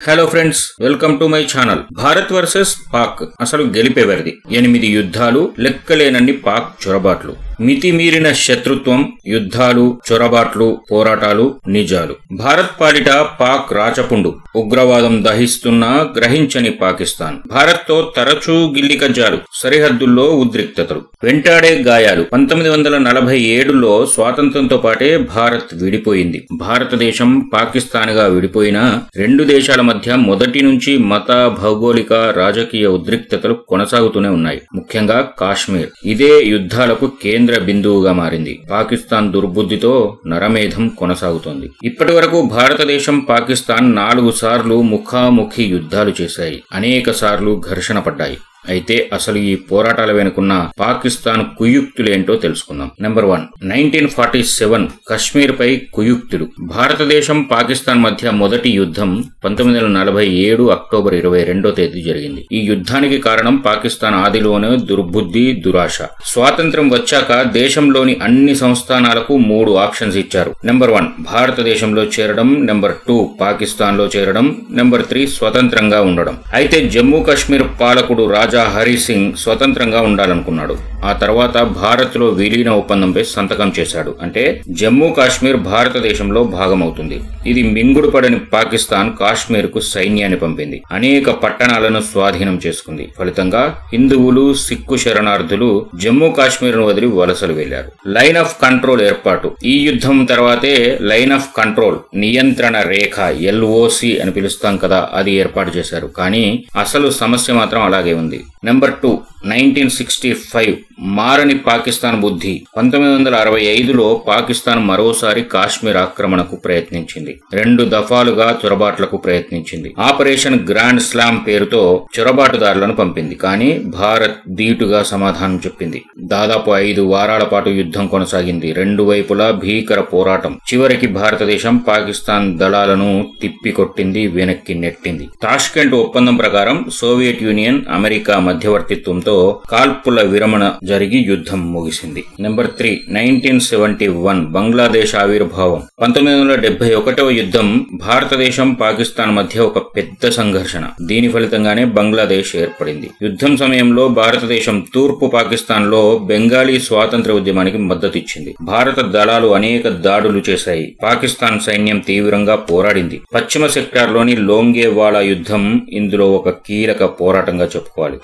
Hello friends, welcome to my channel. Bharat versus Pak అసలు గెలిపేవరిది? 8 యుద్ధాలు, లెక్కలేనన్ని పాక్ చొరబాట్లు, మితిమీరిన శత్రుత్వం, యుద్ధాలు, చొరబాట్లు, పోరాటాలు, నిజాలు. భారత్ పాలిట పాక్ రాచపుండు, ఉగ్రవాదం దహిస్తున్నా గ్రహించని పాకిస్తాన్. భారత్ తో తరచూ గిల్లికజ్జాలు, సరిహద్దుల్లో ఉద్రిక్తతలు, వెంటాడే గాయాలు. 1947లో స్వాతంత్ర్యంతో పాటే భారత్ విడిపోయింది. భారతదేశం పాకిస్తాన్ గా విడిపోయినా రెండు దేశాల మధ్య మొదటి నుంచి మత, భౌగోళిక, రాజకీయ ఉద్రిక్తతలు కొనసాగుతూనే ఉన్నాయి. ముఖ్యంగా కాశ్మీర్ ఇదే యుద్ధాలకు కేంద్ర బిందువుగా మారింది. పాకిస్తాన్ దుర్బుద్ధితో నరమేధం కొనసాగుతోంది. ఇప్పటి వరకు భారతదేశం, పాకిస్తాన్ 4 సార్లు ముఖాముఖి యుద్ధాలు చేశాయి. అనేక సార్లు ఘర్షణ పడ్డాయి. అయితే అసలు ఈ పోరాటాల వెనుకున్న పాకిస్తాన్ కుయుక్తులేంటో తెలుసుకుందాం. నెంబర్ 1, 1947 కశ్మీర్ పై కుయుక్తులు. భారతదేశం, పాకిస్తాన్ మధ్య మొదటి యుద్ధం 1947 అక్టోబర్ 22వ తేదీ జరిగింది. ఈ యుద్ధానికి కారణం పాకిస్తాన్ ఆదిలోనే దుర్బుద్ధి, దురాశ. స్వాతంత్ర్యం వచ్చాక దేశంలోని అన్ని సంస్థానాలకు 3 ఆప్షన్స్ ఇచ్చారు. నెంబర్ 1 భారతదేశంలో చేరడం, నెంబర్ 2 పాకిస్తాన్ లో చేరడం, నెంబర్ 3 స్వతంత్రంగా ఉండడం. అయితే జమ్మూ కాశ్మీర్ పాలకుడు రాజా హరి సింగ్ స్వతంత్రంగా ఉండాలనుకున్నాడు. ఆ తర్వాత భారత్ లో విలీన ఒప్పందంపై సంతకం చేశాడు. అంటే జమ్మూ కాశ్మీర్ భారతదేశంలో భాగమవుతుంది. ఇది మింగుడు పడని పాకిస్తాన్ కాశ్మీర్ కు సైన్యాన్ని పంపింది. అనేక పట్టణాలను స్వాధీనం చేసుకుంది. ఫలితంగా హిందువులు, సిక్కు శరణార్థులు జమ్మూ కాశ్మీర్ ను వదిలి వలసలు వెళ్లారు. లైన్ ఆఫ్ కంట్రోల్ ఏర్పాటు. ఈ యుద్ధం తర్వాతే లైన్ ఆఫ్ కంట్రోల్, నియంత్రణ రేఖ, LOC అని పిలుస్తాం కదా, అది ఏర్పాటు చేశారు. కానీ అసలు సమస్య మాత్రం అలాగే ఉంది. నెంబర్ 2, 1965 మారని పాకిస్తాన్ బుద్ధి. 1965లో పాకిస్తాన్ మరోసారి కాశ్మీర్ ఆక్రమణకు ప్రయత్నించింది. 2 దఫాలుగా చొరబాట్లకు ప్రయత్నించింది. ఆపరేషన్ గ్రాండ్ స్లామ్ పేరుతో చొరబాటుదారులను పంపింది. కానీ భారత్ ధీటుగా సమాధానం చెప్పింది. దాదాపు 5 వారాల పాటు యుద్ధం కొనసాగింది. 2 వైపులా భీకర పోరాటం. చివరికి భారతదేశం పాకిస్తాన్ దళాలను తిప్పికొట్టింది, వెనక్కి నెట్టింది. తాష్కెంట్ ఒప్పందం ప్రకారం సోవియట్ యూనియన్, అమెరికా మధ్యవర్తిత్వంతో కాల్పుల విరమణ జరిగి యుద్ధం ముగిసింది. నెంబర్ 3, 1971 బంగ్లాదేశ్ ఆవిర్భావం. 1971వ యుద్ధం భారతదేశం, పాకిస్తాన్ మధ్య ఒక పెద్ద సంఘర్షణ. దీని ఫలితంగానే బంగ్లాదేశ్ ఏర్పడింది. యుద్ధం సమయంలో భారతదేశం తూర్పు పాకిస్తాన్ లో బెంగాలీ స్వాతంత్ర ఉద్యమానికి మద్దతిచ్చింది. భారత దళాలు అనేక దాడులు చేశాయి. పాకిస్తాన్ సైన్యం తీవ్రంగా పోరాడింది. పశ్చిమ సెక్టార్లోని లోంగేవాలా యుద్ధం ఇందులో ఒక కీలక పోరాటంగా చెప్పుకోవాలి.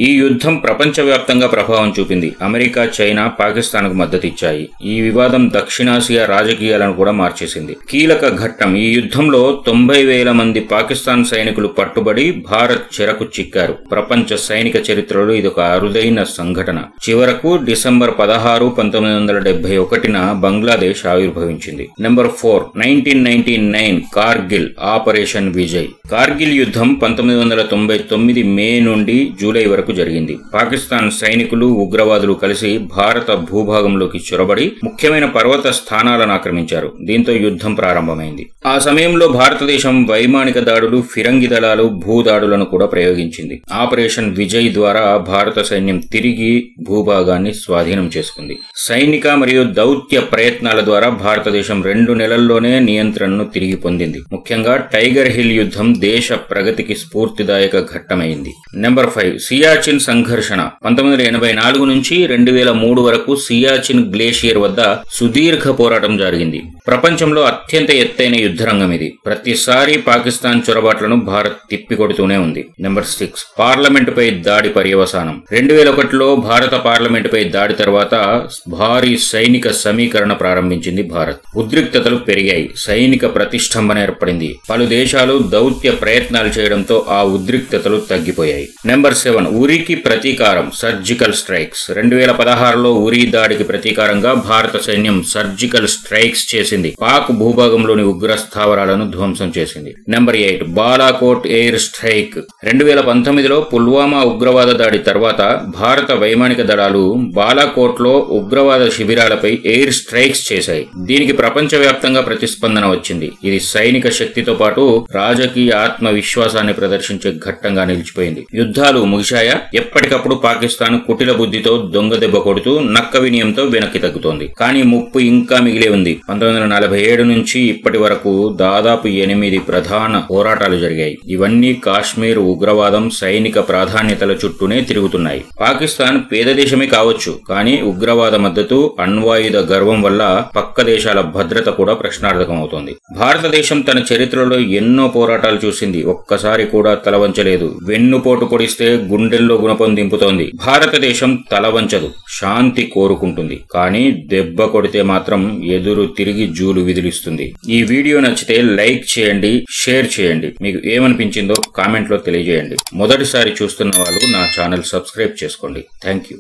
ఈ యుద్ధం ప్రపంచవ్యాప్తంగా ప్రభావం చూపింది. అమెరికా, చైనా పాకిస్తాన్ కు మద్దతిచ్చాయి. ఈ వివాదం దక్షిణాసియా రాజకీయాలను కూడా మార్చేసింది. కీలక ఘట్టం. ఈ యుద్ధంలో 90,000 మంది పాకిస్తాన్ సైనికులు పట్టుబడి భారత్ చెరకు చిక్కారు. ప్రపంచ సైనిక చరిత్రలో ఇదొక అరుదైన సంఘటన. చివరకు డిసెంబర్ 16, 1971న బంగ్లాదేశ్ ఆవిర్భవించింది. Number 4, 1999 Kargil operation Vijay. కార్గిల్ యుద్ధం 1999 మే నుండి జూలై వరకు జరిగింది. పాకిస్తాన్ సైనికులు, ఉగ్రవాదులు కలిసి భారత భూభాగంలోకి చొరబడి ముఖ్యమైన పర్వత స్థానాలను ఆక్రమించారు. దీంతో యుద్ధం ప్రారంభమైంది. ఆ సమయంలో భారతదేశం వైమానిక దాడులు, ఫిరంగి దళాలు, భూదాడులను కూడా ప్రయోగించింది. ఆపరేషన్ విజయ్ ద్వారా భారత సైన్యం తిరిగి భూభాగాన్ని స్వాధీనం చేసుకుంది. సైనిక మరియు దౌత్య ప్రయత్నాల ద్వారా భారతదేశం 2 నెలల్లోనే నియంత్రణను తిరిగి పొందింది. ముఖ్యంగా టైగర్ హిల్ యుద్ధం దేశ ప్రగతికి స్ఫూర్తిదాయక ఘట్టమైంది. నెంబర్ 5, సియాచిన్ సంఘర్షణ. 1984 నుంచి 2003 వరకు సియాచిన్ గ్లేషియర్ వద్ద సుదీర్ఘ పోరాటం జరిగింది. ప్రపంచంలో అత్యంత ఎత్తైన యుద్ధరంగం ఇది. ప్రతిసారి పాకిస్తాన్ చొరబాట్లను భారత్ తిప్పికొడుతూనే ఉంది. నెంబర్ 6, పార్లమెంటుపై దాడి పర్యవసానం. 2001లో భారత పార్లమెంటుపై దాడి తర్వాత భారీ సైనిక సమీకరణ ప్రారంభించింది భారత్. ఉద్రిక్తతలు పెరిగాయి. సైనిక ప్రతిష్టంభన ఏర్పడింది. పలు దేశాలు దౌత్య ప్రయత్నాలు చేయడంతో ఆ ఉద్రిక్తతలు తగ్గిపోయాయి. నెంబర్ 7, ఉరికి ప్రతీకారం, సర్జికల్ స్ట్రైక్స్. 2016లో ఉరి దాడికి ప్రతీకారంగా భారత సైన్యం సర్జికల్ స్ట్రైక్స్ చేసింది. పాక్ భూభాగంలోని ఉగ్ర స్థావరాలను ధ్వంసం చేసింది. Number 8, Balakot air strike. 2019లో పుల్వామా ఉగ్రవాద దాడి తర్వాత భారత వైమానిక దళాలు బాలాకోట్ లో ఉగ్రవాద శిబిరాలపై ఎయిర్ స్ట్రైక్స్ చేశాయి. దీనికి ప్రపంచవ్యాప్తంగా ప్రతిస్పందన వచ్చింది. ఇది సైనిక శక్తితో పాటు రాజకీయ ఆత్మవిశ్వాసాన్ని ప్రదర్శించే ఘట్టంగా నిలిచిపోయింది. యుద్ధాలు ముగిశాయి. నిలిచాయా? ఎప్పటికప్పుడు పాకిస్తాన్ కుటిల బుద్ధితో దొంగ దెబ్బ కొడుతూ నక్క వినయంతో వెనక్కి తగ్గుతోంది. కానీ ముప్పు ఇంకా మిగిలే ఉంది. 1947 నుంచి ఇప్పటి వరకు దాదాపు 8 ప్రధాన పోరాటాలు జరిగాయి. ఇవన్నీ కాశ్మీర్ ఉగ్రవాదం, సైనిక ప్రాధాన్యతల చుట్టూనే తిరుగుతున్నాయి. పాకిస్తాన్ పేద దేశమే కావచ్చు, కానీ ఉగ్రవాద మద్దతు, అణ్వాయుధ గర్వం వల్ల పక్క దేశాల భద్రత కూడా ప్రశ్నార్థకం అవుతోంది. భారతదేశం తన చరిత్రలో ఎన్నో పోరాటాలు చూసింది. ఒక్కసారి కూడా తలవంచలేదు. వెన్నుపోటు పొడిస్తే గుండెల్లో గుణపం దింపుతోంది. భారతదేశం తలవంచదు, శాంతి కోరుకుంటుంది. కానీ దెబ్బ కొడితే మాత్రం ఎదురు తిరిగి జూలు విదిలిస్తుంది. ఈ వీడియో నచ్చితే లైక్ చేయండి, షేర్ చేయండి. మీకు ఏమనిపించిందో కామెంట్ లో తెలియజేయండి. మొదటిసారి చూస్తున్న వాళ్ళు నా ఛానల్ సబ్స్క్రైబ్ చేసుకోండి. Thank you.